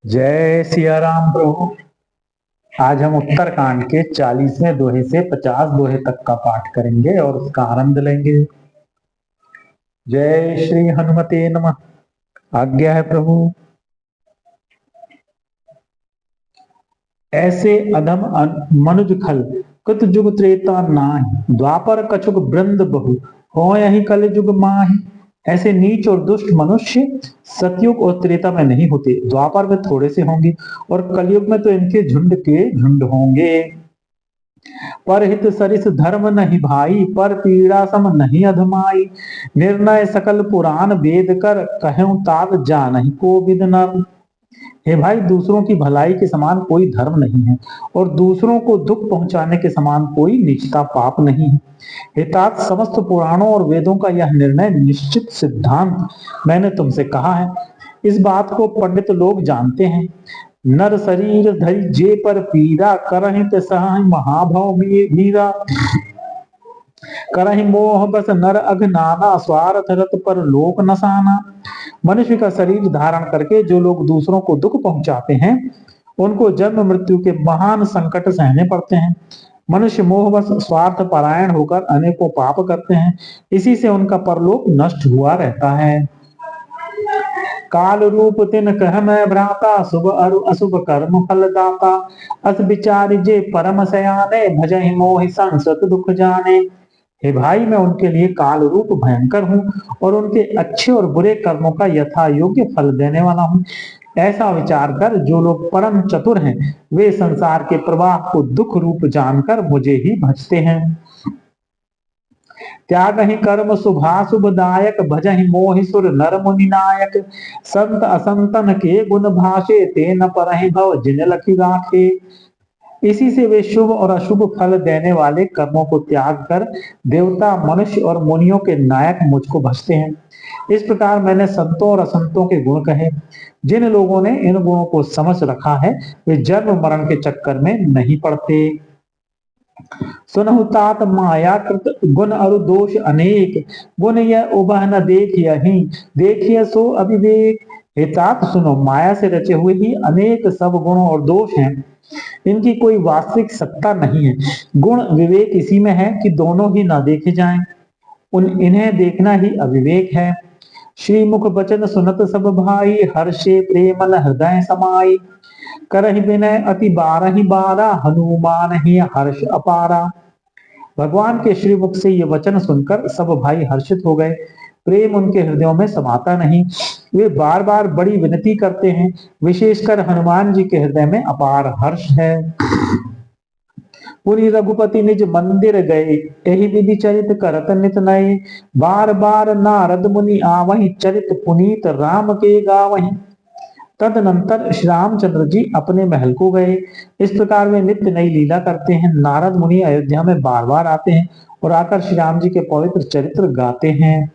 जय सिया राम प्रभु। आज हम उत्तरकांड के 40वें दोहे से 50 दोहे तक का पाठ करेंगे और उसका आनंद लेंगे। जय श्री हनुमते नमः। आज्ञा है प्रभु। ऐसे अधम मनुज खल कृत जुग त्रेता नाहि, द्वापर कछुक वृंद बहु हो यही कल जुग माहि। ऐसे नीच और दुष्ट मनुष्य सतयुग और त्रेता में नहीं होते, द्वापर में थोड़े से होंगे और कलयुग में तो इनके झुंड के झुंड होंगे। परहित सरिस धर्म नहीं भाई, पर पीड़ा सम नहीं अधमाई। निर्णय सकल पुराण वेद कर, कहूं तात जानहि को विद नर। हे भाई, दूसरों की भलाई के समान कोई धर्म नहीं है और दूसरों को दुख पहुंचाने के समान कोई निजता पाप नहीं है। हितात समस्त पुराणों और वेदों का यह निर्णय निश्चित सिद्धांत मैंने तुमसे कहा है। इस बात को पंडित लोग जानते हैं। नर शरीर धरि जे पर पीरा, करहि ते सहाय महाभव मीरा। करहि मोह बस नर अघनाना, स्वार्थ रत पर लोक नसाना। मनुष्य का शरीर धारण करके जो लोग दूसरों को दुख पहुंचाते हैं, उनको जन्म मृत्यु के महान संकट सहने पड़ते हैं। मनुष्य मोहवश स्वार्थ परायण होकर अनेकों पाप करते हैं, इसी से उनका परलोक नष्ट हुआ रहता है। काल रूप तिन कह मैं भ्राता, शुभ अरु अशुभ कर्म फल दाता। अस विचार जे परम सयाने, भजहि मोहि संसत दुख जाने। हे भाई, मैं उनके लिए काल रूप भयंकर हूँ और उनके अच्छे और बुरे कर्मों का यथा योग्य फल देने वाला हूँ। ऐसा विचार कर जो लोग परम चतुर हैं, वे संसार के प्रवाह को दुख रूप जानकर मुझे ही भजते हैं। त्याग ही कर्म शुभाशुभ दायक, भजहि मोहि सुर नर मुनि नायक। संत असंतन के गुण भाषे, ते न परहि भव जिन लखी राखे। इसी से वे शुभ और अशुभ फल देने वाले कर्मों को त्याग कर देवता, मनुष्य और मुनियों के नायक मुझको भजते हैं। इस प्रकार मैंने संतों और असंतों के गुण कहे। जिन लोगों ने इन गुणों को समझ रखा है, वे जन्म मरण के चक्कर में नहीं पड़ते। सुनहु तात माया कृत गुण अरु दोष अनेक, गुण यह उबह न देखियहि, देखिय सो अविवेक। हे तात सुनो, माया से रचे हुए ही अनेक सब गुण और दोष हैं, इनकी कोई वास्तविक सत्ता नहीं है। गुण विवेक इसी में है कि दोनों ही ना देखे जाएं, इन्हें देखना ही अविवेक है। श्रीमुख बचन सुनत सब भाई, हर्षे प्रेमल हृदय समाई। करहि विनय अति बारहि बारा, हनुमान ही हर्ष अपारा। भगवान के श्रीमुख से ये वचन सुनकर सब भाई हर्षित हो गए। प्रेम उनके हृदयों में समाता नहीं, वे बार बार बड़ी विनती करते हैं। विशेषकर हनुमान जी के हृदय में अपार हर्ष है। पुनि रघुपति निज मंदिर गए, यही विधि चरित करत नित नए। बार बार नारद मुनि आवहि, चरित पुनीत राम के गावहि। तदनंतर श्री रामचंद्र जी अपने महल को गए। इस प्रकार वे नित्य नई लीला करते हैं। नारद मुनि अयोध्या में बार बार आते हैं और आकर श्री राम जी के पवित्र चरित्र गाते हैं।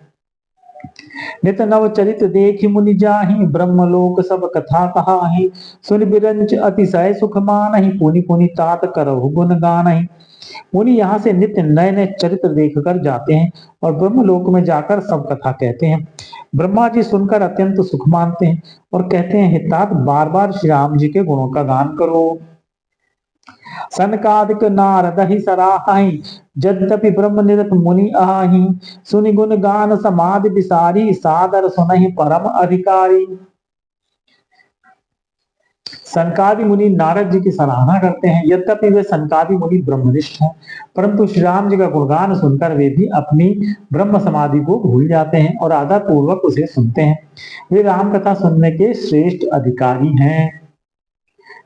नित नव चरित देखि मुनि जाहि, ब्रह्मलोक सब कथा कहाहि। सुन बिरंच अतिशय सुख मानहि, पुनि पुनि तात करहु गुण गानहि। मुनि यहाँ से नित्य नए नए चरित्र देखकर जाते हैं और ब्रह्मलोक में जाकर सब कथा कहते हैं। ब्रह्मा जी सुनकर अत्यंत सुख मानते हैं और कहते हैं, हे तात, बार बार श्री राम जी के गुणों का गान करो। सनकादिक नारद ही सराहि, यद्यपि ब्रह्म निरत मुनि आहि। सुनि गुण गान समाधि विसारी, सादर सुनहि परम अधिकारी। सनकादि मुनि नारद जी की सराहना करते हैं। यद्यपि वे सनकादि मुनि ब्रह्मनिष्ठ हैं, परंतु श्री राम जी का गुणगान सुनकर वे भी अपनी ब्रह्म समाधि को भूल जाते हैं और आदर पूर्वक उसे सुनते हैं। वे राम कथा सुनने के श्रेष्ठ अधिकारी हैं।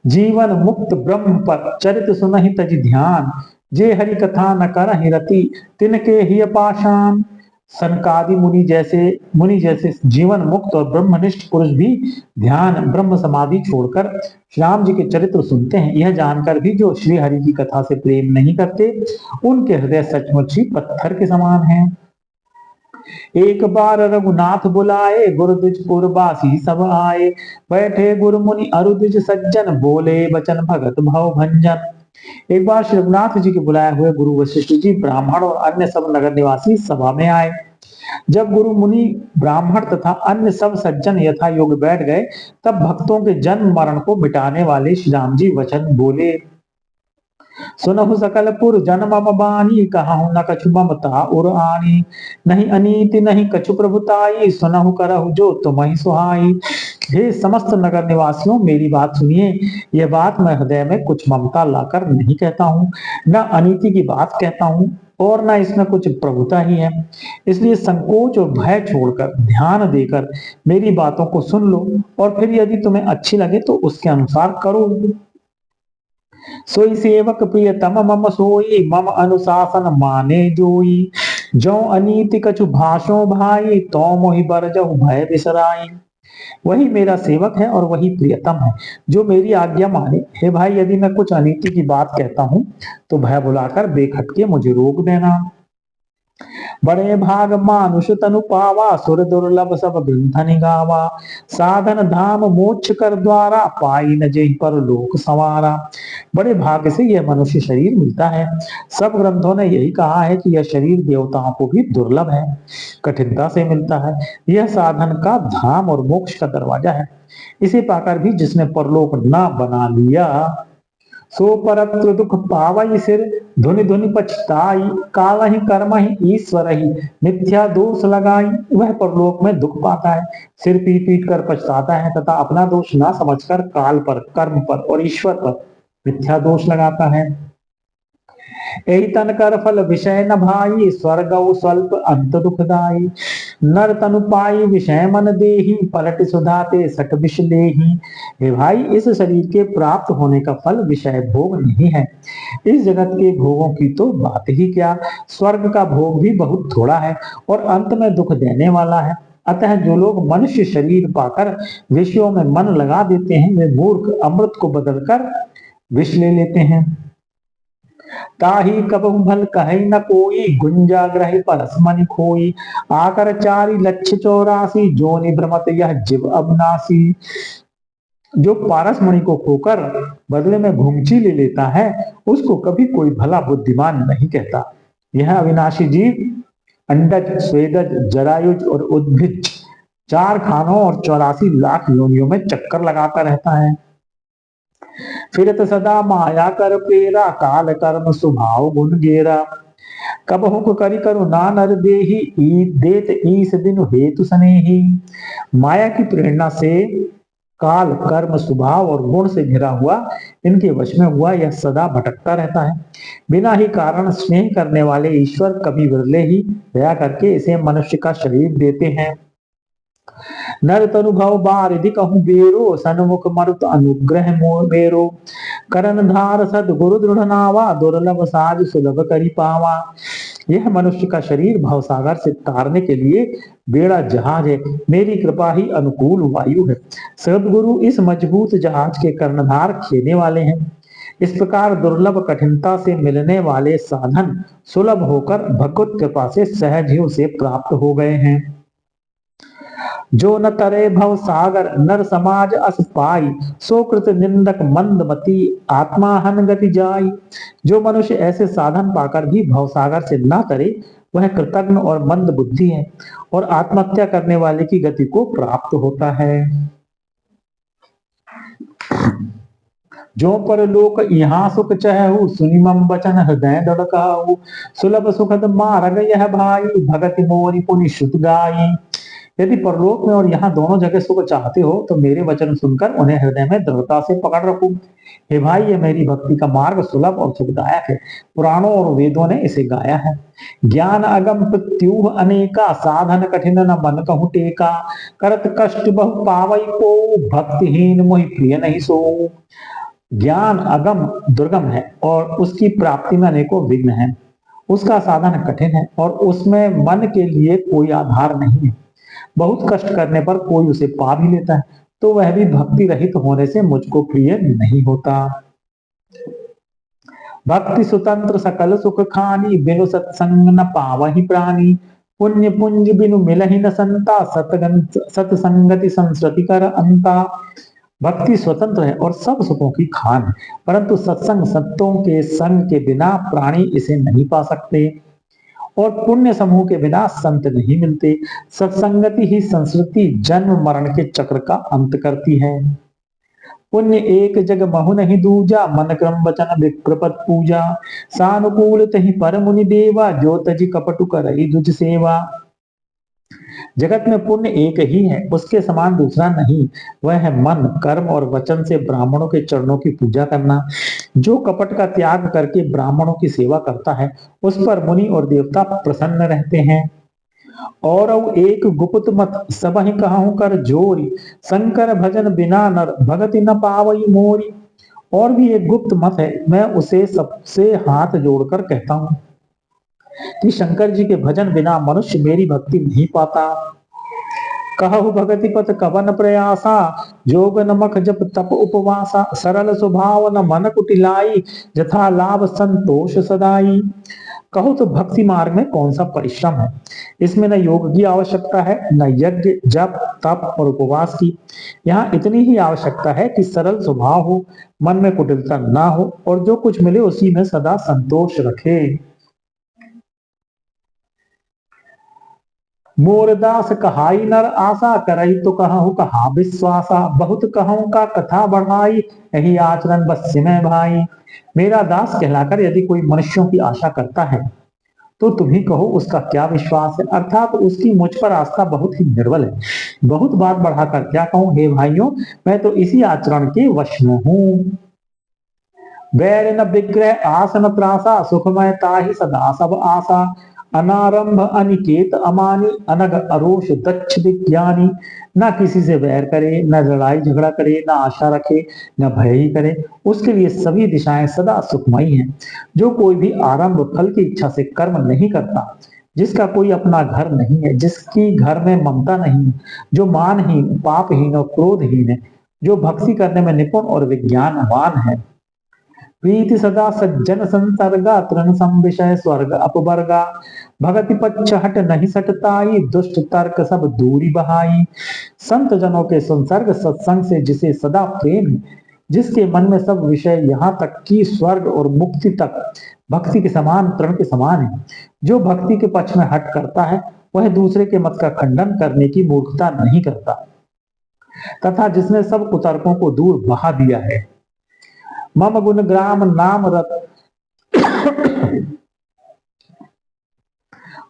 जीवन मुक्त ब्रह्म पर चरित सुनहि तज ध्यान, जे हरि कथा न करहि रति, तिनके ही पाषाण। सनकादि मुनि जैसे जीवन मुक्त और ब्रह्मनिष्ठ पुरुष भी ध्यान ब्रह्म समाधि छोड़कर श्री राम जी के चरित्र सुनते हैं। यह जानकर भी जो श्री हरि की कथा से प्रेम नहीं करते, उनके हृदय सचमुच ही पत्थर के समान हैं। एक बार रघुनाथ बुलाए, गुरु द्विज पुरवासी सब आए। बैठे गुरु मुनि अरु द्विज सज्जन, बोले बचन भगत भव भंजन। एक बार श्री रघुनाथ जी के बुलाए हुए गुरु वशिष्ठ जी, ब्राह्मण और अन्य सब नगर निवासी सभा में आए। जब गुरु मुनि ब्राह्मण तथा अन्य सब सज्जन यथा योग बैठ गए, तब भक्तों के जन्म मरण को मिटाने वाले श्री राम जी वचन बोले। सुनहु सकल पुर जन्म मम बानी, कहूँ न कछु ममता उर आनी। नहीं अनीति नहीं कछु प्रभुताई, सुनहु करहु जो तुम्हि सुहाई। हे समस्त नगर निवासियों, मेरी बात सुनिए। यह बात मैं हृदय में कुछ ममता लाकर नहीं कहता हूँ, न अनीति की बात कहता हूँ, और न इसमें कुछ प्रभुता ही है। इसलिए संकोच और भय छोड़कर ध्यान देकर मेरी बातों को सुन लो, और फिर यदि तुम्हें अच्छी लगे तो उसके अनुसार करो। सोई सेवक प्रियतम मम सोई, मम अनुशासन माने जोई। जो अनीति कछु भाषो भाई, तो मोहि बरजहु भय बिसराई। वही मेरा सेवक है और वही प्रियतम है जो मेरी आज्ञा माने। हे भाई, यदि मैं कुछ अनीति की बात कहता हूँ तो भय बुलाकर बेखटके मुझे रोक देना। बड़े भाग मानुष तनु पावा, सुर दुर्लभ सब ग्रंथनि गावा। साधन धाम मोक्ष कर द्वारा, पाई न जेहि पर लोक सवारा। बड़े भाग्य से यह मनुष्य शरीर मिलता है। सब ग्रंथों ने यही कहा है कि यह शरीर देवताओं को भी दुर्लभ है, कठिनता से मिलता है। यह साधन का धाम और मोक्ष का दरवाजा है। इसे पाकर भी जिसने परलोक न बना लिया, सो परत्र दुख पावई सिर, धुनि धुनि पछताई। काल ही कर्म ही ईश्वर ही, मिथ्या दोष लगाई। वह परलोक में दुख पाता है, सिर पीट पीट कर पछताता है तथा अपना दोष ना समझकर काल पर, कर्म पर और ईश्वर पर मिथ्या दोष लगाता है। एहि तन कर फल विषय न भाई, स्वर्ग स्वल्प अंत दुखदाई। नर तनु पाई विषय मन देही, पलट सुधाते सट विष लेही। हे भाई, इस शरीर के प्राप्त होने का फल विषय भोग नहीं है। इस जगत के भोगों की तो बात ही क्या, स्वर्ग का भोग भी बहुत थोड़ा है और अंत में दुख देने वाला है। अतः जो लोग मनुष्य शरीर पाकर विषयों में मन लगा देते हैं, वे मूर्ख अमृत को बदलकर विष ले लेते हैं। ताही कबहु भल कहे न कोई, गुंजा ग्रह परसमनि खोई। आकर चारी लक्ष्य 84, जोनि भ्रमत यह जीव अविनाशी। जो पारसमणि को खोकर बदले में घुंघची ले लेता है, उसको कभी कोई भला बुद्धिमान नहीं कहता। यह अविनाशी जीव अंडज, स्वेदज, जरायुज और उद्भिज 4 खानों और 84 लाख योनियों में चक्कर लगाता रहता है। फिरत सदा माया कर पेरा, काल कर्म स्वभाव गुण गेरा। कबहुक करि करु ना नर देही, देत ईस दिन हेतु सनेही। माया की प्रेरणा से काल, कर्म, स्वभाव और गुण से घिरा हुआ, इनके वश में हुआ यह सदा भटकता रहता है। बिना ही कारण स्नेह करने वाले ईश्वर कभी विरले ही दया करके इसे मनुष्य का शरीर देते हैं। नर तनु भव बारिधि कहूँ बेरो, सन्मुख मरुत अनुग्रह मेरो। करन धार सद गुरु दृढ़ नावा, दुर्लभ साज सुलभ करी पावा। यह मनुष्य का शरीर भवसागर से तारने के लिए बेड़ा जहाज है, मेरी कृपा ही अनुकूल वायु है। सदगुरु इस मजबूत जहाज के कर्णधार खेने वाले हैं। इस प्रकार दुर्लभ कठिनता से मिलने वाले साधन सुलभ होकर भगवत कृपा से सहज ही उसे प्राप्त हो गए हैं। जो न तरे भव सागर, नर समाज अस पाई। सो कृत निंदक मंदमती, आत्मा हन गति जाई। जो मनुष्य ऐसे साधन पाकर भी भवसागर से न तरे, वह कृतज्ञ और मंद बुद्धि है और आत्महत्या करने वाले की गति को प्राप्त होता है। जो पर लोक यहाँ सुख चहु, सुनि मम वचन हृदय दृढ़ कहु। सुलभ सुखद मार्ग यह भाई, भगति मोरि पुनि श्रुत गाई। यदि परलोक में और यहाँ दोनों जगह सुख चाहते हो तो मेरे वचन सुनकर उन्हें हृदय में दृढ़ता से पकड़ रखो। हे भाई, ये मेरी भक्ति का मार्ग सुलभ और सुखदायक है। पुराणों और वेदों ने इसे गाया है। ज्ञान अगम प्रत्यूह अनेका, साधन कठिन न मन कहु टेका। करत कष्ट बहु पावई को, भक्तिहीन मोहि प्रिय नहीं सो। ज्ञान अगम दुर्गम है और उसकी प्राप्ति में अनेकों विघ्न हैं। उसका साधन कठिन है और उसमें मन के लिए कोई आधार नहीं है। बहुत कष्ट करने पर कोई उसे पा भी लेता है, तो वह भी भक्ति रहित होने से मुझको प्रिय नहीं होता। भक्ति स्वतंत्र सकल सुख खानी, बिनु सत्संग न पावहि प्राणी। पुण्य पुंज बिनु मिलहि न संता, सतसंगति संस्कृति कर अंता। भक्ति स्वतंत्र है और सब सुखों की खान है, परंतु सत्संग, संतों के संग के बिना प्राणी इसे नहीं पा सकते। और पुण्य समूह के बिना संत नहीं मिलते। सत्संगति ही संस्कृति जन्म मरण के चक्र का अंत करती है। पुण्य एक जग महु नहीं दूजा, मन क्रम वचन विप्रपत पूजा। सानुकूल तहि पर मुनि देवा, जो तजी कपटु करई दुज सेवा। जगत में पुण्य एक ही है, उसके समान दूसरा नहीं। वह है मन, कर्म और वचन से ब्राह्मणों के चरणों की पूजा करना। जो कपट का त्याग करके ब्राह्मणों की सेवा करता है, उस पर मुनि और देवता प्रसन्न रहते हैं। और एक गुप्त मत सबहि कहूं कर जोरी, शंकर भजन बिना नर भगति न पावई मोरी। और भी एक गुप्त मत है, मैं उसे सबसे हाथ जोड़कर कहता हूं कि शंकर जी के भजन बिना मनुष्य मेरी भक्ति नहीं पाता। कहु भगति पथ कवन प्रयासा, जोग नमक जप तप उपवासा। सरल स्वभाव न मन कुटिलाई, जथा लाभ संतोष सदाई। कहो तो भक्ति मार्ग में कौन सा परिश्रम है। इसमें न योग की आवश्यकता है, न यज्ञ जप तप और उपवास की। यहाँ इतनी ही आवश्यकता है कि सरल स्वभाव हो, मन में कुटिलता ना हो और जो कुछ मिले उसी में सदा संतोष रखे। मोरदास कहाई नर आशा, करई तो कहूं कहा विश्वासा। बहुत कहूं का कथा बढ़ाई, यही आचरण बस में भाई। मेरा दास कहलाकर यदि कोई मनुष्यों की आशा करता है तो तुम ही कहो उसका क्या विश्वास है, अर्थात उसकी मुझ पर आस्था बहुत ही निर्बल है। बहुत बात बढ़ाकर क्या कहूं हे भाइयों, मैं तो इसी आचरण के वश में हूं। वैर न विग्रह आस न त्रासा, सुखमय ताहि सदा सब आशा। अनारंभ अनिकेत अमानी, अनग अरोष दक्ष विज्ञानी। ना किसी से वैर करे, न लड़ाई झगड़ा करे, न आशा रखे, न भय ही करे। उसके लिए सभी दिशाएं सदा सुखमयी हैं। जो कोई भी आरंभ फल की इच्छा से कर्म नहीं करता, जिसका कोई अपना घर नहीं है, जिसकी घर में ममता नहीं है, जो मानहीन पापहीन और क्रोधहीन है, जो भक्ति करने में निपुण और विज्ञानवान है। प्रीति सदा सज्जन संसर्गा, तृण संविषय स्वर्ग अपवर्गा। भगति पक्ष हट नहीं सटताई, दुष्ट तर्क सब दूरी बहाई। संत जनों के संसर्ग सत्संग से जिसे सदा प्रेम है, जिसके मन में सब विषय यहाँ तक कि स्वर्ग और मुक्ति तक भक्ति के समान तृण के समान है। जो भक्ति के पक्ष में हट करता है, वह दूसरे के मत का खंडन करने की मूर्खता नहीं करता, तथा जिसने सब कुतर्कों को दूर बहा दिया है। मम गुण ग्राम नाम रत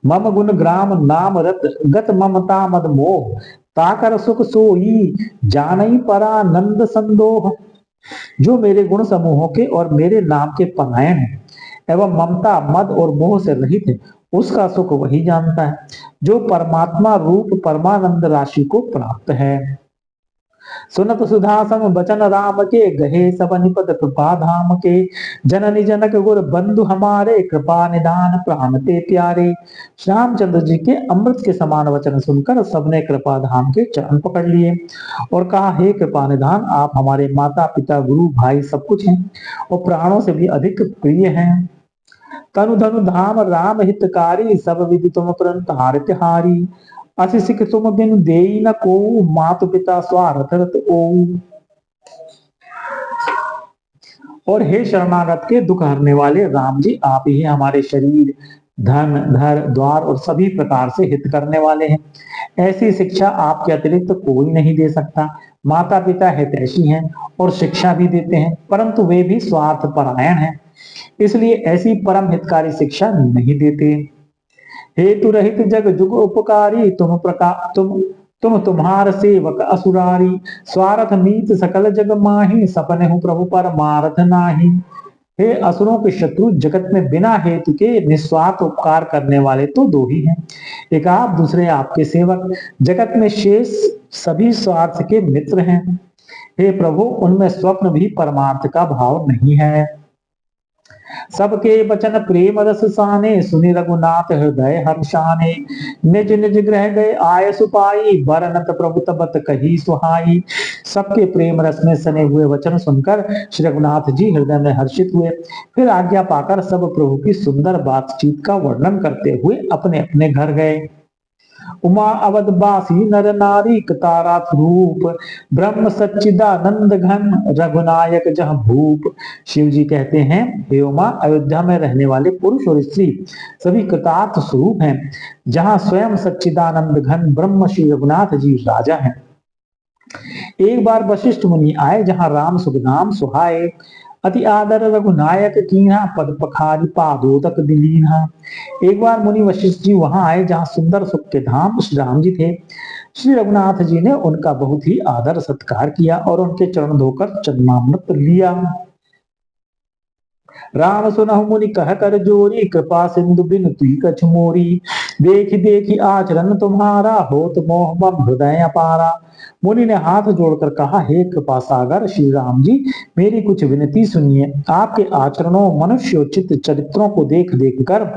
मम गुण ग्राम नाम रत, गत ममता मद मोह। ताकर सुख सोई जानई परानंद संदोह। जो मेरे गुण समूहों के और मेरे नाम के परायण है एवं ममता मद और मोह से रहित है, उसका सुख वही जानता है जो परमात्मा रूप परमानंद राशि को प्राप्त है। सुनत सुधासम बचन राम के, गहे सब निपद कृपा धाम के। जननी जनक गुर बंधु हमारे, कृपा निधान प्राण ते प्यारे। श्यामचंद्र जी के अमृत के समान वचन सुनकर सबने कृपा धाम के चरण पकड़ लिए और कहा, हे कृपा निधान, आप हमारे माता पिता गुरु भाई सब कुछ हैं और प्राणों से भी अधिक प्रिय हैं। तनु धनु धाम राम हितकारी, सब विधि तुम प्रणतार तिहारी। असि सिख तुम बिन देई न को, मातु पिता स्वार्थ रत ओऊ। और हे शरणागत के दुख हरने वाले राम जी, आप ही हमारे शरीर धन धर द्वार और सभी प्रकार से हित करने वाले हैं। ऐसी शिक्षा आपके अतिरिक्त कोई नहीं दे सकता। माता पिता हितैषी हैं और शिक्षा भी देते हैं, परंतु वे भी स्वार्थ परायण हैं, इसलिए ऐसी परम हितकारी शिक्षा नहीं देते। हेतु रहित जग जुग उपकारी, तुम तुम्हार सेवक असुरारी। स्वार्थ मीत सकल जग माही, सपने हूँ प्रभु पर मारथ नाही। हे असुरों के शत्रु, जगत में बिना हेतु के निस्वार्थ उपकार करने वाले तो दो ही हैं, एक आप दूसरे आपके सेवक। जगत में शेष सभी स्वार्थ के मित्र हैं। हे प्रभु, उनमें स्वप्न भी परमार्थ का भाव नहीं है। सबके वचन प्रेम रस साने, सुनि रघुनाथ हृदय हर्षाने। निज निज ग्रह गए आय सुपाई, बरनत प्रभु तबत कही सुहाई। सबके प्रेम रस में सने हुए वचन सुनकर श्री रघुनाथ जी हृदय में हर्षित हुए। फिर आज्ञा पाकर सब प्रभु की सुंदर बातचीत का वर्णन करते हुए अपने अपने घर गए। उमा अवधवासी नर नारी ताराथ रूप, ब्रह्म सच्चिदानंद घन रघुनायक जह भूप। शिव जी कहते हैं, हे उमा, अयोध्या में रहने वाले पुरुष और स्त्री सभी कृतार्थ स्वरूप हैं, जहां स्वयं सच्चिदानंद घन ब्रह्म श्री रघुनाथ जी राजा हैं। एक बार वशिष्ठ मुनि आए, जहां राम सुख नाम सुहाए, अति आदर रघुनायक कीन्हा, पद पखारी पादोदक दिलीन्हा। एक बार मुनि वशिष्ठ जी वहां आए, जहां सुंदर सुख के धाम श्री राम जी थे। श्री रघुनाथ जी ने उनका बहुत ही आदर सत्कार किया और उनके चरण धोकर चरणामृत लिया। राम सुनहु मुनि कह कर जोरी, कृपा सिंधु बिन तुई कछु मोरी। देखी देखी आचरण तुम्हारा, होत मोह मम हृदय अपारा। मुनि ने हाथ जोड़कर कहा, हे कृपा सागर श्री राम जी, मेरी कुछ विनती सुनिए। आपके आचरणों, मनुष्योचित चरित्रों को देख देख कर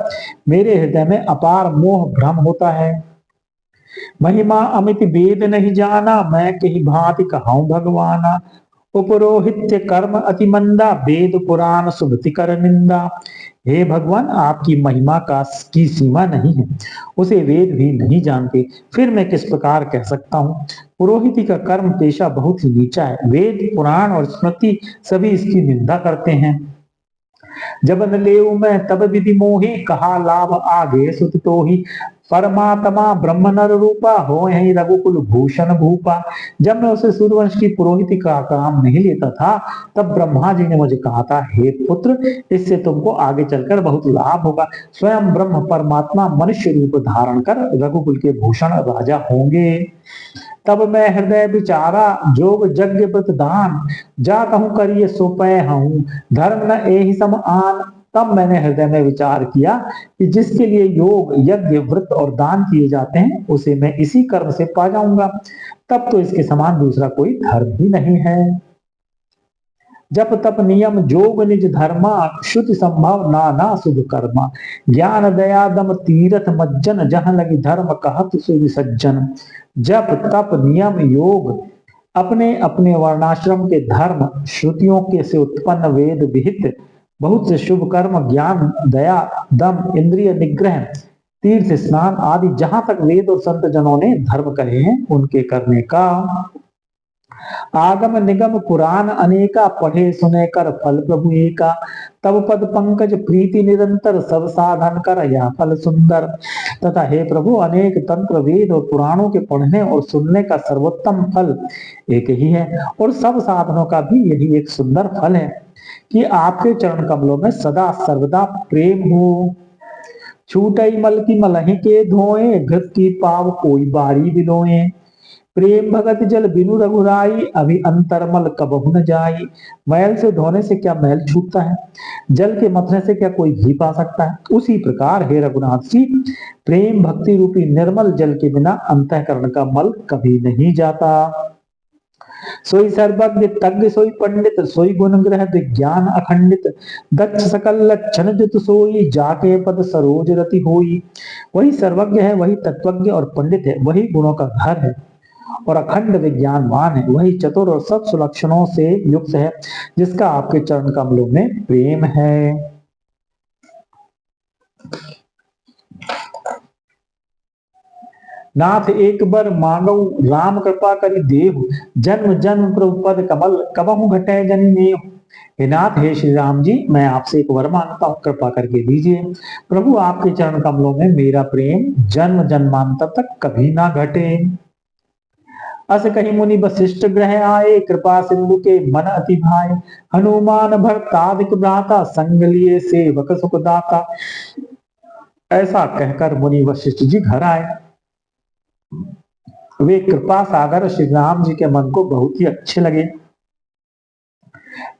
मेरे हृदय में अपार मोह भ्रम होता है। महिमा अमित वेद नहीं जाना, मैं कही भांति कहाऊं भगवाना। उपरोहित्य कर्म अति मंदा, वेद पुराण सुमति कर निंदा। हे भगवान, आपकी महिमा की सीमा नहीं है, उसे वेद भी नहीं जानते, फिर मैं किस प्रकार कह सकता हूँ। पुरोहिती का कर्म पेशा बहुत ही नीचा है, वेद पुराण और स्मृति सभी इसकी निंदा करते हैं। जब न लेऊ मैं तब विधि मोही, कहा लाभ आगे सुत तो ही। परमात्मा ब्रह्म नर रूपा, हो यही रघुकुल भूषण भूपा। जब मैं उसे सूर्यवंश की पुरोहिती का काम नहीं लेता था, तब ब्रह्मा जी ने मुझे कहा था, हे पुत्र, इससे तुमको आगे चलकर बहुत लाभ होगा। स्वयं ब्रह्म परमात्मा मनुष्य रूप धारण कर रघुकुल के भूषण राजा होंगे। तब मैं हृदय विचारा, जोग यज्ञ व्रत दान, जा कहूं करिए सो पै हूं, धर्म न एहि सम आन। तब मैंने हृदय में विचार किया कि जिसके लिए योग यज्ञ व्रत और दान किए जाते हैं, उसे मैं इसी कर्म से पा जाऊंगा। तब तो इसके समान दूसरा कोई धर्म ही नहीं है। जप तप नियम जोग निज धर्मा, श्रुति संभव नाना शुभ कर्मा। ज्ञान दया दम तीरथ मज्जन, जहां लगी धर्म कहत सुधि सज्जन। जप तप नियम योग अपने अपने वर्णाश्रम के धर्म, श्रुतियों के से उत्पन्न वेद विहित बहुत से शुभ कर्म, ज्ञान दया दम इंद्रिय निग्रह तीर्थ स्नान आदि जहां तक वेद और संत जनों ने धर्म कहे हैं, उनके करने का। आगम निगम पुराण अनेका, पढ़े सुने कर फल प्रभु एका। तब पद पंकज प्रीति निरंतर, सब साधन कर यह फल सुंदर। तथा हे प्रभु, अनेक तंत्र वेद और पुराणों के पढ़ने और सुनने का सर्वोत्तम फल एक ही है, और सब साधनों का भी यही एक सुंदर फल है कि आपके चरण कमलों में सदा सर्वदा प्रेम हो। छूटई मल की मलहि के धोए, घृत की पाव कोई बारी बिलोए। प्रेम भगत जल बिनु रघुराई, अभी अंतरमल कबहु न जाई। मैल से धोने से क्या मैल छूटता है, जल के मथने से क्या कोई घी पा सकता है। उसी प्रकार हे रघुनाथ जी, प्रेम भक्ति रूपी निर्मल जल के बिना अंतःकरण का मल कभी नहीं जाता। सोई सर्वज्ञ तज्ञ सोई पंडित, सोई गुण ग्रह विज्ञान अखंडित। दक्ष सकल लक्षण जित सोई, जाके पद सरोज रति होई। वही सर्वज्ञ है, वही तत्वज्ञ और पंडित है, वही गुणों का घर है और अखंड विज्ञानवान है, वही चतुर और सब सुलक्षणों से युक्त है, जिसका आपके चरण कमलों में प्रेम है। नाथ एक बार मांगो राम कृपा करी देव, जन्म जन्म प्रभु पद कमल कबहु घटे जनि नेव। हे नाथ, हे श्री राम जी, मैं आपसे एक वर मांगता हूँ, कृपा करके दीजिए। प्रभु, आपके चरण कमलों में मेरा प्रेम जन्म जन्मांतर तक कभी ना घटे। अस कही मुनि वशिष्ठ ग्रह आए, कृपा सिंधु के मन अति भाए। हनुमान भरतादिक भ्राता, संग लिए सेवक सुखदाता। ऐसा कहकर मुनि वशिष्ठ जी घर आए। वे कृपा सागर श्री राम जी के मन को बहुत ही अच्छे लगे।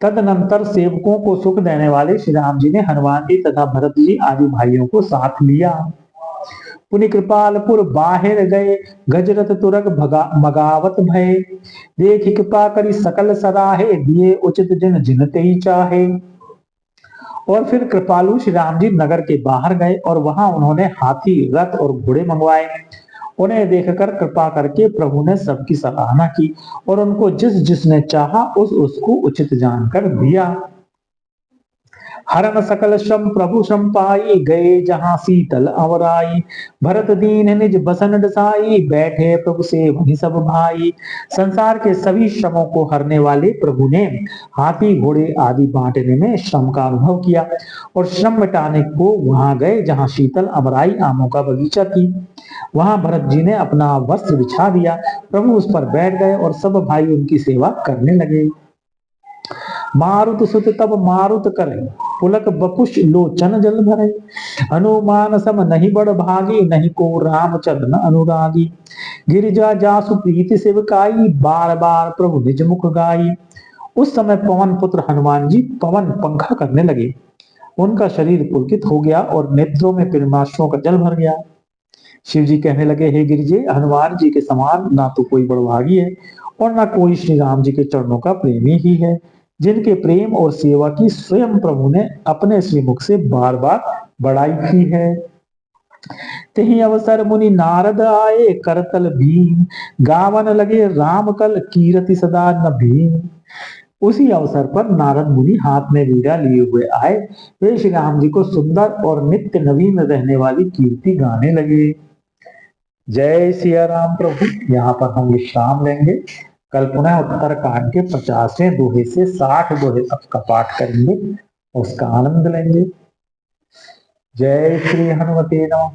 तदनंतर सेवकों को सुख देने वाले श्री राम जी ने हनुमान जी तथा भरत जी आदि भाइयों को साथ लिया। पुनि कृपालपुर बाहिर गए, गजरथ तुरग मगावत भय। देखि कृपा करी सकल सराहे, दिए उचित जिन जिन तेई चाहे। और फिर कृपालु श्री राम जी नगर के बाहर गए और वहां उन्होंने हाथी रथ और घोड़े मंगवाए। उन्हें देखकर कृपा करके प्रभु ने सबकी सराहना की और उनको जिस जिसने चाहा उसको उचित जानकर दिया। हरन सकल श्रम प्रभु श्रम पाई, गए जहां शीतल अवराई। भरत दीन निज बसन डसाई, बैठे प्रभु से वही सब भाई। संसार के सभी श्रमों को हरने वाले प्रभु ने हाथी घोड़े आदि बांटने में श्रम का अनुभव किया और श्रम मिटाने को वहां गए जहां शीतल अमराई आमों का बगीचा थी। वहां भरत जी ने अपना वस्त्र बिछा दिया, प्रभु उस पर बैठ गए और सब भाई उनकी सेवा करने लगे। मारुत सुत तब मारुत करे, पुलक बपुष लोचन जल भरे। हनुमान सम नहीं बड़ भागी, नहीं को रामचंद्र न अनुरागी। गिरिजा जासु प्रीति सेवकाई, बार बार प्रभु निज मुख गाई। उस समय पवन पुत्र हनुमान जी पवन पंखा करने लगे। उनका शरीर पुलकित हो गया और नेत्रों में प्रेमाश्रुओं का जल भर गया। शिव जी कहने लगे, हे गिरिजे, हनुमान जी के समान ना तो कोई बड़भागी है और ना कोई श्री राम जी के चरणों का प्रेमी ही है, जिनके प्रेम और सेवा की स्वयं प्रभु ने अपने श्रीमुख से बार बार बड़ाई की है। तेहि अवसर मुनि नारद आए, करतल भीम गावन लगे, राम कल कीरति सदा न भीम। उसी अवसर पर नारद मुनि हाथ में वीणा लिए हुए आए। वे श्री राम जी को सुंदर और नित्य नवीन रहने वाली कीर्ति गाने लगे। जय सिया राम प्रभु। यहाँ पर हम विश्राम लेंगे। कल पुनः उत्तर कांड के 50वें दोहे से 60 दोहे तक का पाठ करेंगे, उसका आनंद लेंगे। जय श्री हनुमते नमः।